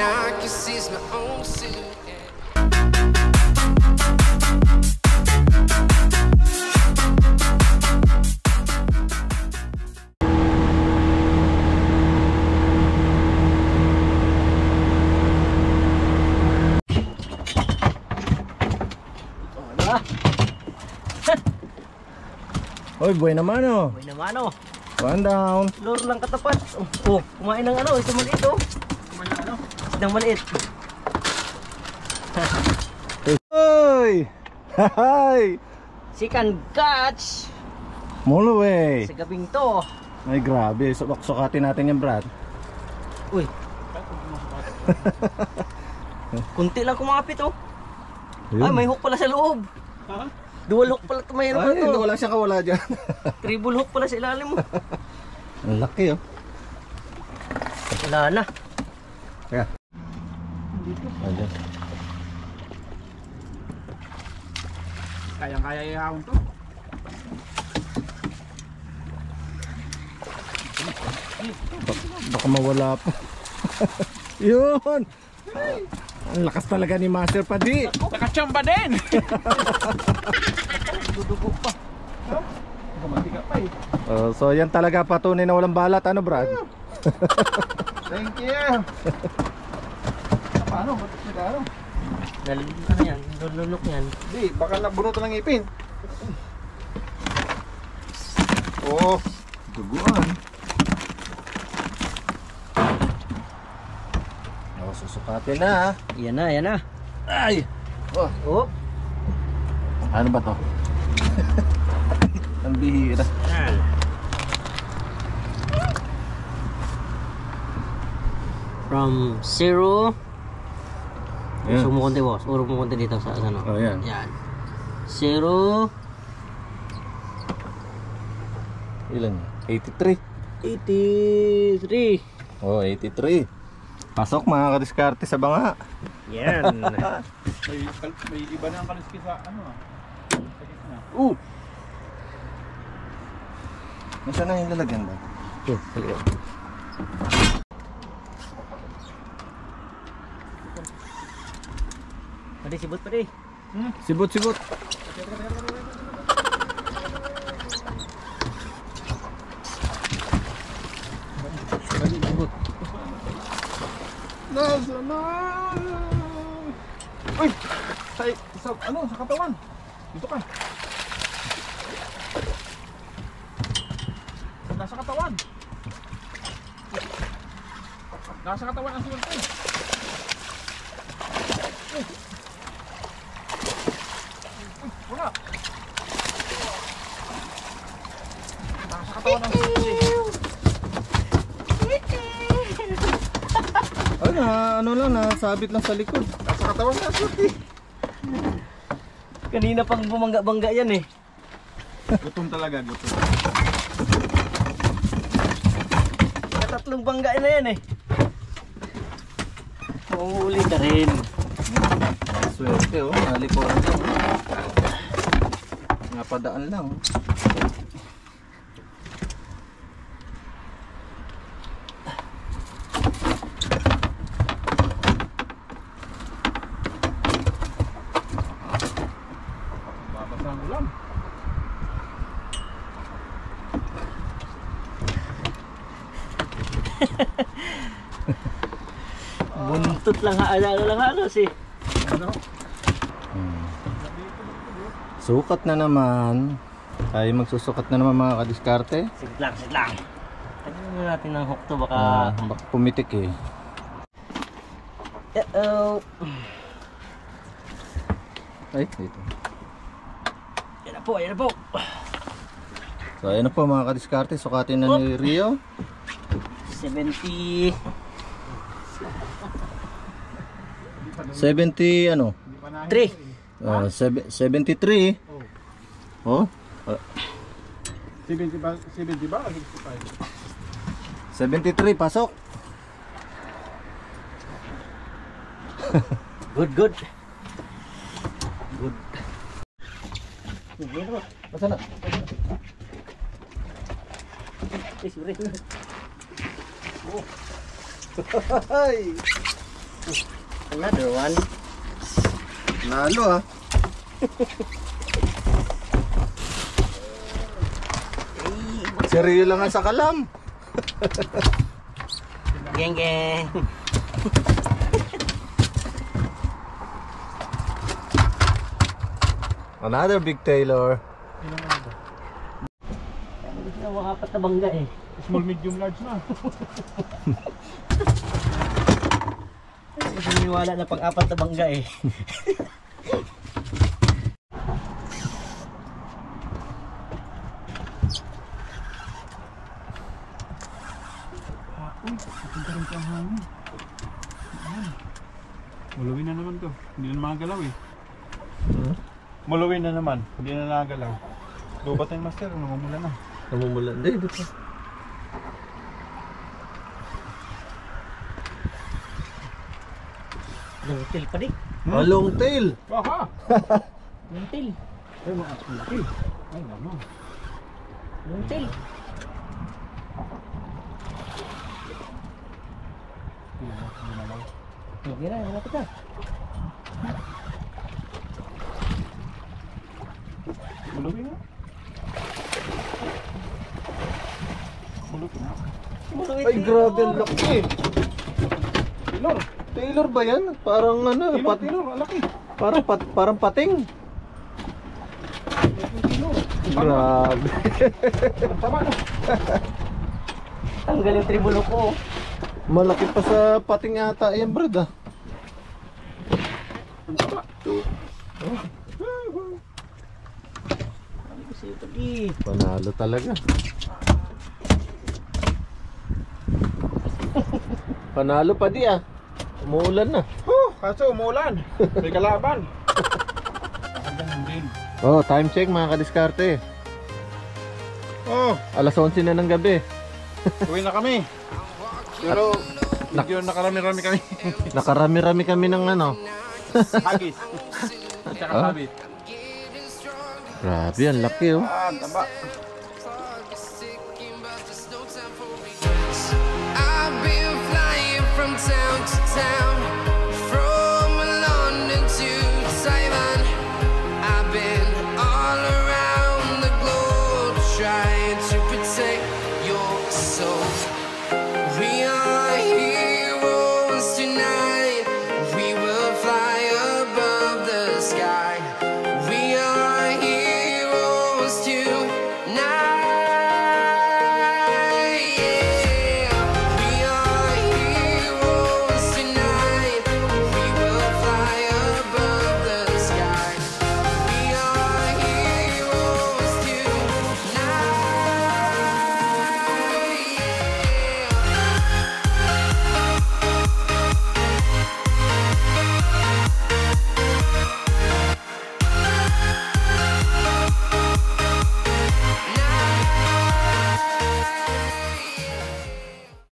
now I can seize my own silhouette. Oy, buhay naman oh. Buhay naman oh. One down. Loro lang katapat. Oh, kumain ng ano, ito maliit oh. Kumain ng ano? Isdang maliit. Oy! Hi! Second catch Mulo eh. sa gabing to. Ay grabe, sukatin natin yan, Brad. Uy. Kunti lang kumapit oh. Ayun. Ay, may hook pala sa loob. Ha? Dual hook pala ito, mayroon Ay, pala ito. wala siyang kawala dyan. Triple hook pala sa ilalim mo. Ang laki oh. Wala na. Kaya. Ayan. Kayang-kaya ihahon to. Baka mawala pa. Yun! Ang lakas talaga ni Master Padi. Nakachamba din! Dudugo pa. Gumanti ka pa eh. So yan talaga patunay na walang balat. Ano, Brad? Thank you! Paano? Ba't nag-ano? Ano yan? Lulunok yan. Hindi, baka nabunutan ng ipin. Oh, duguan. Susukatin na. Yan na, yan na. Ay! Oh. Oh. Ano ba to? Ang bihira. Yan. From 0. Yan. Usok mo konti boss. Urog mo konti dito sa ano. Oh, yan. Yan. 0. Ilan? 83. 83. Oh, 83. Pasok mga kadiskarte sa banga. Yan. May iba na ang kaliski sa ano ah. Sa gitna. Nasaan na yung lalagyan ba? Pwede sibot pa rin. Sibot. Nasa na! Uy! Sa katawan. Dito ka. Nasa katawan. Nasa katawan ang siwerte. Uy! Wala. Nasa katawan ang siwerte. Ay na, ano lang na, sabit lang sa likod. Nasa katawan na siwerte. Kanina pang bumangga-bangga yan eh. Gutom talaga, gutom. Tatlong bangga na yan eh. Mauuli ka rin. Swerte oh, nalikuran lang. Napadaan lang. Babasa ang ulam. Buntot lang halos eh. Ano? Sukat na naman. Tayo magsusukat na naman mga kadiskarte. Sit lang. Tagyan na natin ng hook to baka... Baka pumitik eh. Ay, dito. Yan na po. So ayan na po mga kadiskarte, sukatin na ni Rio. 70. 70 ano? 3. 73. Oh. 70 ba? 73 pasok. Good. Masa na? Sorry. Ay. Another one. Nalo ah. Seryo lang nga sa kalam. Geng geng. Another big tailor. Gusto na makapat na bangga eh. Small, medium, large na. Siniwala na pang-apat na bangga eh. Mulawin na naman to. Hindi na makagalaw eh. Mulawin na naman. Hindi na nakagalaw. Lubat na yung master. Namumula na. Namumula. Hindi, dito. Long tail pa rin. Oh, long tail. Aha! Long tail. Ay, mga laki. Ay, naman. Long tail. Hindi na, malapit na. Mulawin na. Mulawin na. Ay, grabe ang laki. Taylor. Tailor ba yan? Parang ano, Taylor, ang laki. parang pating. Grabe. Ang tama na. Tanggal yung tribulo ko. Malaki pa sa pating ata yan, brad ah. Ang tama. Sabi ko sa'yo pati. Panalo talaga. Panalo pa di ah. Umuulan na. Kaso umulan. May kalaban. Ganun din. Oh, time check mga kadiskarte. Oh, Alas 11 na ng gabi. uwi na kami. Pero medyo nakarami-rami kami. Nakarami-rami kami ng ano. Hagis. At saka Ah? sabit. Grabe, ang laki oh. Ah, ang taba. I've been flying from town to town.